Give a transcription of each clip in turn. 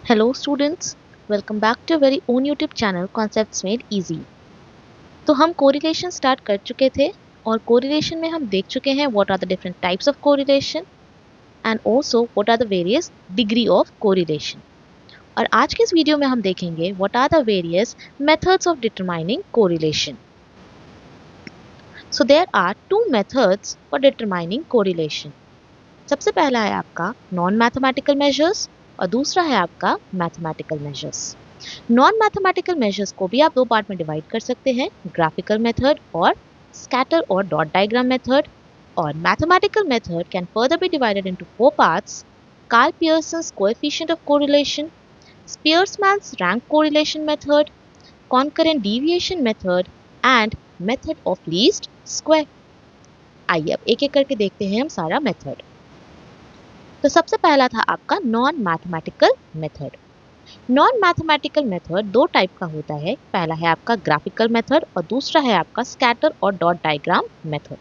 Hello students, welcome back to your very own YouTube channel Concepts Made Easy। तो हम correlation start कर चुके थे और कोरिलेशन में हम देख चुके हैं what are the different types of correlation and also what are the various degree of correlation. और आज के इस वीडियो में हम देखेंगे what are the various methods of determining correlation. So there are two methods for determining correlation. सबसे पहला है आपका नॉन मैथमेटिकल मेजर्स और दूसरा है आपका mathematical measures. Non mathematical measures को भी आप दो पार्ट में डिवाइड कर सकते हैं, ग्राफिकल मेथड और स्कैटर और डॉट डायग्राम मेथड। और mathematical method can further be divided into four parts: Karl Pearson's coefficient of correlation, Spearman's rank correlation method, concurrent deviation method and method of least square. आइए अब एक एक करके देखते हैं हम सारा मेथड। तो सबसे पहला था आपका non mathematical method. Non mathematical method दो टाइप का होता है, पहला है आपका ग्राफिकल मेथड और दूसरा है आपका स्कैटर और डॉट डायग्राम मेथड।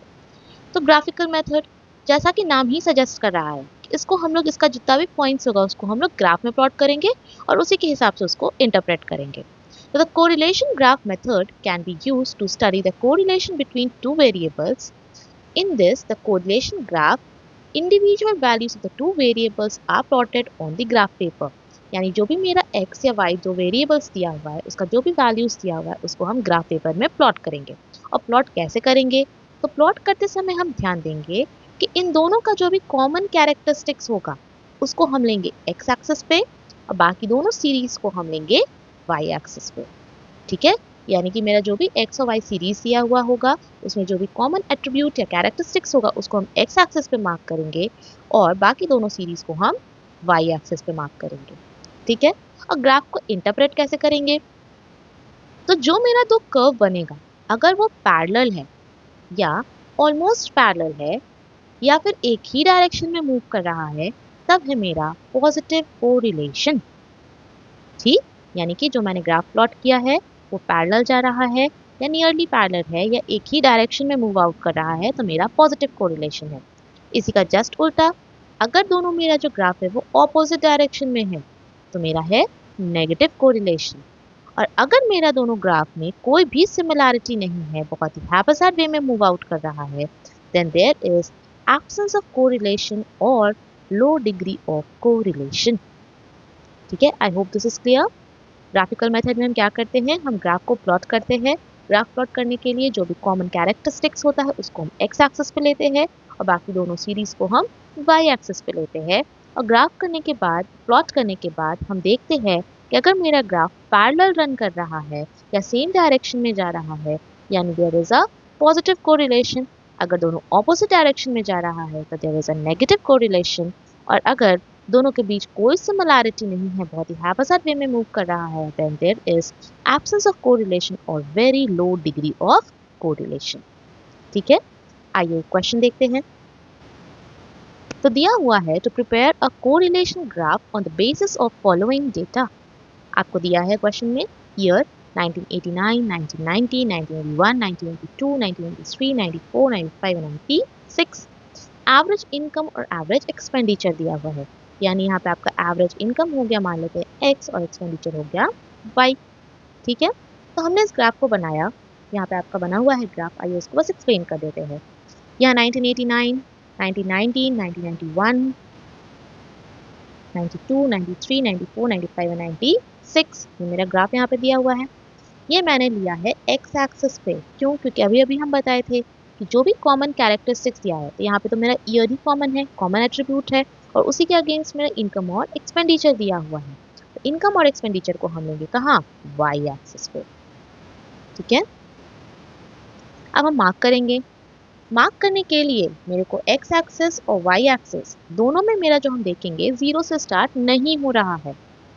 तो ग्राफिकल मेथड जैसा कि नाम ही सजेस्ट कर रहा है कि इसको हम लोग इसका जितना भी पॉइंट्स होगा उसको हम लोग ग्राफ में प्लॉट करेंगे और उसी के हिसाब से उसको इंटरप्रेट करेंगे। तो the correlation graph method can be used to study the correlation between two variables. In this the correlation graph individual values of the two variables are plotted on the graph paper। यानी जो भी मेरा x या y दो variables दिया हुआ है उसका जो भी वैल्यूज दिया हुआ है उसको हम ग्राफ पेपर में प्लॉट करेंगे। और प्लॉट कैसे करेंगे? तो प्लॉट करते समय हम ध्यान देंगे कि इन दोनों का जो भी कॉमन कैरेक्टरिस्टिक्स होगा उसको हम लेंगे x एक्सिस पे और बाकी दोनों सीरीज को हम लेंगे y एक्सिस पे। ठीक है, यानी कि मेरा जो भी x और y सीरीज दिया हुआ होगा उसमें जो भी कॉमन एट्रीब्यूट या कैरेक्टरिस्टिक्स होगा उसको हम x एक्सिस पे मार्क करेंगे और बाकी दोनों सीरीज को हम y एक्सिस पे मार्क करेंगे। ठीक है, और ग्राफ को इंटरप्रेट कैसे करेंगे? तो जो मेरा दो कर्व बनेगा अगर वो पैरेलल है या ऑलमोस्ट पैरेलल है या फिर एक ही डायरेक्शन में मूव कर रहा है तब है मेरा पॉजिटिव कोरिलेशन। ठीक, यानी कि जो मैंने ग्राफ प्लॉट किया है वो पैरेलल जा रहा है या नियरली पैरेलल है या एक ही डायरेक्शन में मूव आउट कर रहा है तो मेरा पॉजिटिव कोरिलेशन है। इसी का जस्ट उल्टा, अगर दोनों मेरा जो ग्राफ है वो ऑपोजिट डायरेक्शन में है तो मेरा है नेगेटिव कोरिलेशन। और अगर मेरा दोनों ग्राफ में कोई भी सिमिलैरिटी नहीं है, बहुत ही हैप्पीसाइड वे में मूव आउट कर रहा है, then there is absence of correlation और लो डिग्री ऑफ कोरिलेशन। ठीक है, I hope this is clear. Graphical method में हम क्या करते हैं, हम ग्राफ को प्लॉट करते हैं। ग्राफ प्लॉट करने के लिए जो भी कॉमन कैरेक्टरिस्टिक्स होता है उसको हम एक्स एक्सिस पे लेते हैं और बाकी दोनों सीरीज को हम वाई एक्सिस पे लेते हैं। और ग्राफ करने के बाद, प्लॉट करने के बाद हम देखते हैं कि अगर मेरा ग्राफ पैरेलल रन कर रहा है या सेम डायरेक्शन में जा रहा है यानी there is a positive correlation. अगर दोनों ऑपोजिट डायरेक्शन में जा रहा है तो there is a negative correlation. और अगर दोनों के बीच कोई सिमिलैरिटी नहीं है, बहुत ही हैप्पीसाइड वे में मूव कर रहा है, then there is absence of correlation और very low degree of correlation. ठीक है, आइए क्वेश्चन देखते हैं। तो दिया हुआ है to prepare a correlation graph on the basis of following data. आपको दिया है क्वेश्चन में ईयर 1989, 1990, 1981, 1982, 1983, 94, 95 और 96। एवरेज इनकम और एवरेज एक्सपेंडिचर दिया हुआ है, यानी यहाँ पे आपका एवरेज इनकम हो गया मान लेते हैं x और एक्सपेंडिचर हो गया y। ठीक है, तो हमने इस ग्राफ को बनाया, यहाँ पे आपका बना हुआ है ग्राफ, आइए उसको बस एक्सप्लेन कर देते हैं। यहाँ 1989, 1990, 1991, 92, 93, 94, 95 और 96 ये मेरा ग्राफ यहाँ पे दिया हुआ है। ये मैंने लिया है x एक्सिस पे, क्यों? क्योंकि अभी अभी हम बताए थे कि जो भी कॉमन कैरेक्टरिस्टिक्स दिया है तो यहाँ पे तो मेरा ईयर ही कॉमन है, कॉमन एट्रीब्यूट है और उसी के अगेंस्ट मेरा इनकम और एक्सपेंडिचर दिया हुआ है। तो इनकम और एक्सपेंडिचर को हम लेंगे कहाँ? y एक्सिस पे। ठीक है, अब हम मार्क करेंगे। मार्क करने के लिए मेरे को x एक्सिस और y एक्सिस दोनों में मेरा जो हम देखेंगे जीरो से स्टार्ट नहीं हो रहा है।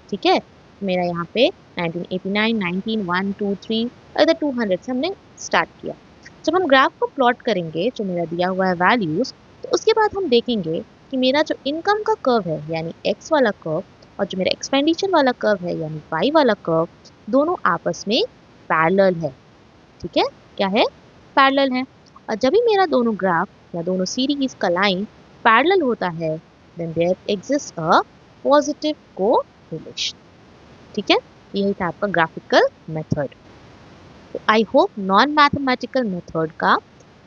ठीक है, मेरा यहाँ पे 1989, 19, 1, 2, 3 अदर 200 से हमने स्टार्ट किया। जब हम ग्राफ को प्लॉट करेंगे जो मेरा दिया हुआ है वैल्यूज, तो उसके बाद हम देखेंगे कि मेरा जो इनकम का कर्व है यानी x वाला कर्व और जो मेरा एक्सपेंडिचर वाला कर्व है यानी y वाला कर्व, दोनों आपस में पैरेलल है। ठीक है, क्या है? पैरेलल है। और जब भी मेरा दोनों ग्राफ या दोनों सीरीज का लाइन पैरेलल होता है then there exist a positive correlation. ठीक है, यही था आपका ग्राफिकल मेथड। तो I hope non mathematical method का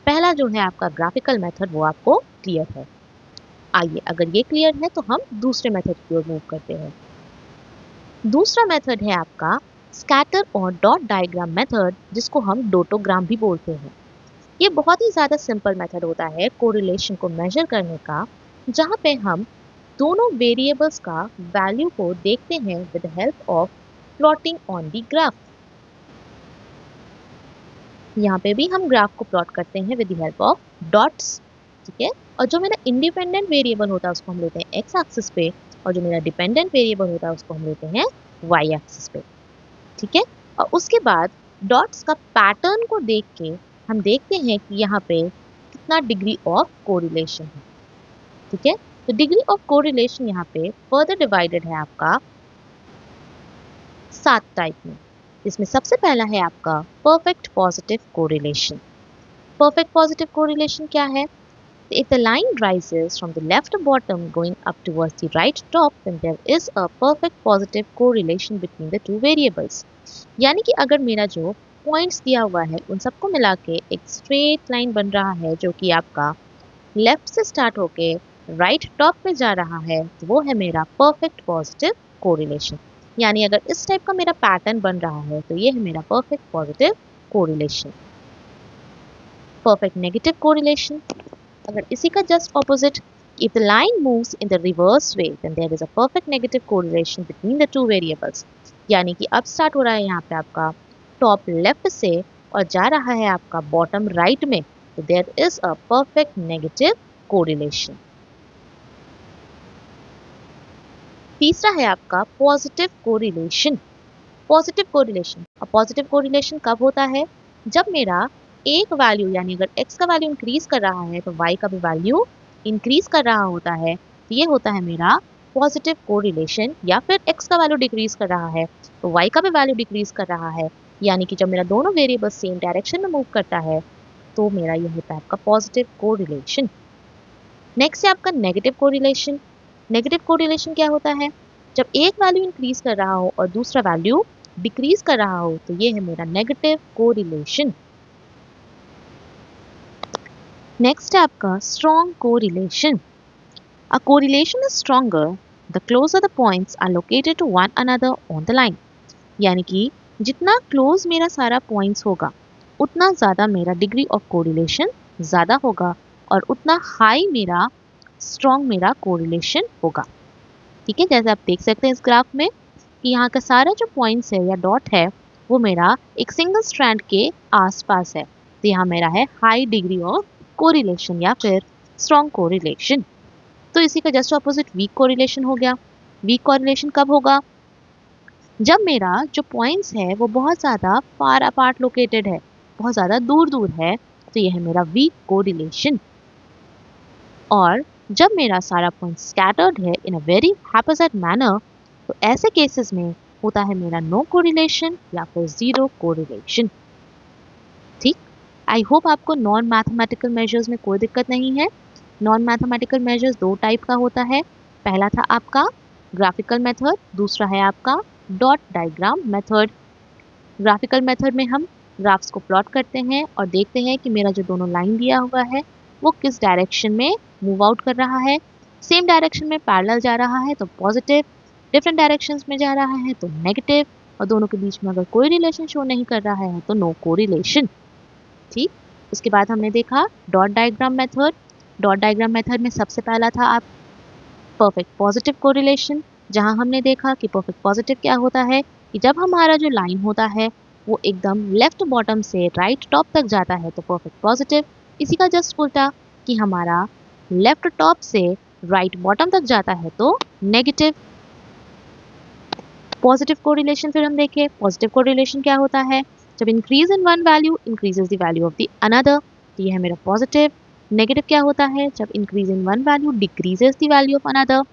पहला जो है आपका ग्राफिकल मेथड वो आपको क्लियर है। आइए, अगर ये क्लियर है तो हम दूसरे मेथड की ओर मूव करते हैं। दूसरा मेथड है आपका स्कैटर और डॉट डायग्राम मेथड, जिसको हम डोटोग्राम भी बोलते हैं। ये बहुत ही ज़्यादा सिंपल मेथड होता है कोरिलेशन को मेजर करने का, जहाँ पे हम दोनों वेरिएबल्स का वैल्यू को देखते हैं with help of plotting on the graph. यहाँ पे भी हम ग्राफ को प्लॉट करते हैं with the help of dots. ठीक है, और जो मेरा इंडिपेंडेंट वेरिएबल होता है उसको हम लेते हैं एक्स एक्सिस पे, और जो मेरा डिपेंडेंट वेरिएबल होता है उसको हम लेते हैं वाई एक्सिस पे। ठीक है, और उसके बाद डॉट्स का पैटर्न को देख के हम देखते हैं कि यहाँ पे कितना डिग्री ऑफ कोरिलेशन है। ठीक है, तो डिग्री ऑफ कोरिलेशन यहाँ पे फर्दर डिवाइडेड है आपका 7 टाइप में, जिसमें सबसे पहला है आपका perfect positive correlation. Perfect positive correlation क्या है? If the line rises from the left bottom going up towards the right top, then there is a perfect positive correlation between the two variables. यानी कि अगर मेरा जो points दिया हुआ है उन सबको मिला के एक स्ट्रेट लाइन बन रहा है जो कि आपका लेफ्ट से स्टार्ट होके राइट टॉप पे जा रहा है, तो वो है मेरा परफेक्ट पॉजिटिव कोरिलेशन। यानी अगर इस टाइप का मेरा पैटर्न बन रहा है तो ये है मेरा perfect positive correlation. Perfect negative correlation, अगर इसी का just opposite, if the line moves in the reverse way then there is a perfect negative correlation between the two variables। यानी कि अब स्टार्ट हो रहा है यहाँ पे आपका टॉप लेफ्ट से और जा रहा है आपका बॉटम राइट में, तो there is a perfect negative correlation. तीसरा है आपका पॉजिटिव कोरिलेशन। पॉजिटिव कोरिलेशन, और पॉजिटिव कोरिलेशन कब होता है? जब मेरा एक वैल्यू, यानी अगर x का वैल्यू इंक्रीज कर रहा है तो y का भी वैल्यू इंक्रीज कर रहा होता है, तो ये होता है मेरा पॉजिटिव कोरिलेशन। या फिर x का वैल्यू डिक्रीज कर रहा है तो y का भी वैल्यू डिक्रीज कर रहा है, यानी कि जब मेरा दोनों वेरिएबल सेम डायरेक्शन में मूव करता है तो मेरा ये होता है आपका पॉजिटिव कोरिलेशन। नेक्स्ट है आपका नेगेटिव कोरिलेशन। नेगेटिव कोरिलेशन क्या होता है? जब एक वैल्यू इंक्रीज कर रहा हो और दूसरा वैल्यू डिक्रीज कर रहा हो, तो ये है मेरा नेगेटिव कोरिलेशन। नेक्स्ट है आपका strong correlation. A correlation is stronger the closer the points are located to one another on the line. यानी कि जितना क्लोज मेरा सारा पॉइंट्स होगा उतना ज़्यादा मेरा डिग्री ऑफ कोरिलेशन ज़्यादा होगा और उतना हाई मेरा स्ट्रॉन्ग मेरा कोरिलेशन होगा। ठीक है, जैसे आप देख सकते हैं इस ग्राफ में कि यहाँ का सारा जो पॉइंट्स है या डॉट है वो मेरा एक सिंगल स्ट्रैंड के आसपास है, तो यहाँ मेरा है हाई डिग्री ऑफ कोरिलेशन या फिर स्ट्रॉन्ग कोरिलेशन। तो इसी का जस्ट ऑपोजिट वीक कोरिलेशन हो गया। वीक कोरिलेशन कब होगा? जब मेरा जो पॉइंट्स है वो बहुत ज़्यादा फार अपार्ट लोकेटेड है, बहुत ज़्यादा दूर दूर है, तो यह है मेरा वीक कोरिलेशन। और जब मेरा सारा पॉइंट स्कैटर्ड है इन अ वेरी हैपोसाइड मैनर, तो ऐसे केसेस में होता है मेरा नो कोरिलेशन या फिर जीरो कोरिलेशन। ठीक, आई होप आपको नॉन मैथमेटिकल मेजर्स में कोई दिक्कत नहीं है। नॉन मैथमेटिकल मेजर्स दो टाइप का होता है। पहला था आपका ग्राफिकल मेथड, दूसरा है आपका dot diagram method. Graphical method में हम ग्राफ्स को प्लॉट करते हैं और देखते हैं कि मेरा जो दोनों लाइन दिया हुआ है वो किस डायरेक्शन में मूव आउट कर रहा है। सेम डायरेक्शन में पैरेलल जा रहा है तो पॉजिटिव, डिफरेंट डायरेक्शंस में जा रहा है तो नेगेटिव, और दोनों के बीच में अगर कोई रिलेशन शो नहीं कर रहा है तो नो कोरिलेशन। ठीक, उसके बाद हमने देखा dot diagram method. Dot diagram method में सबसे पहला था आप परफेक्ट पॉजिटिव कोरिलेशन, जहां हमने देखा कि परफेक्ट पॉजिटिव क्या होता है कि जब हमारा जो लाइन होता है वो एकदम लेफ्ट बॉटम से राइट टॉप तक जाता है तो परफेक्ट पॉजिटिव। इसी का जस्ट उल्टा कि हमारा लेफ्ट टॉप से राइट बॉटम तक जाता है तो नेगेटिव। पॉजिटिव कोरिलेशन फिर हम देखें, पॉजिटिव कोरिलेशन क्या होता है? जब increase in one value increases the value of the another, तो ये है मेरा पॉजिटिव। नेगेटिव क्या होता है? जब increase in one value decreases the value of another,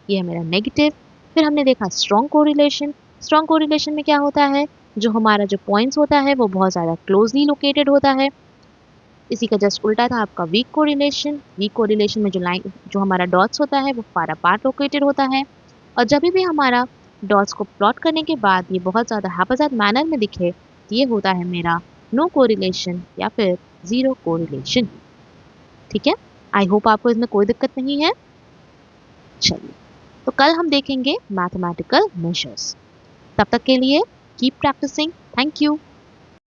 ये है मेरा नेगेटिव। फिर हमने देखा स्ट्रॉन्ग कोरिलेशन। स्ट्रॉन्ग कोरिलेशन में क्या होता है? जो हमारा जो पॉइंट्स होता है वो बहुत ज़्यादा क्लोजली लोकेटेड होता है। इसी का जस्ट उल्टा था आपका वीक कोरिलेशन। वीक कोरिलेशन में जो हमारा डॉट्स होता है वो फार अपार्ट लोकेटेड होता है। और जब भी हमारा डॉट्स को प्लॉट करने के बाद ये बहुत ज़्यादा हैप्पीजार्ड मैनर में दिखे, ये होता है मेरा नो कोरिलेशन या फिर ज़ीरो कोरिलेशन। ठीक है, आई होप आपको इसमें कोई दिक्कत नहीं है। चलिए, तो कल हम देखेंगे मैथमेटिकल मेजर्स। तब तक के लिए कीप प्रैक्टिसिंग। Thank you.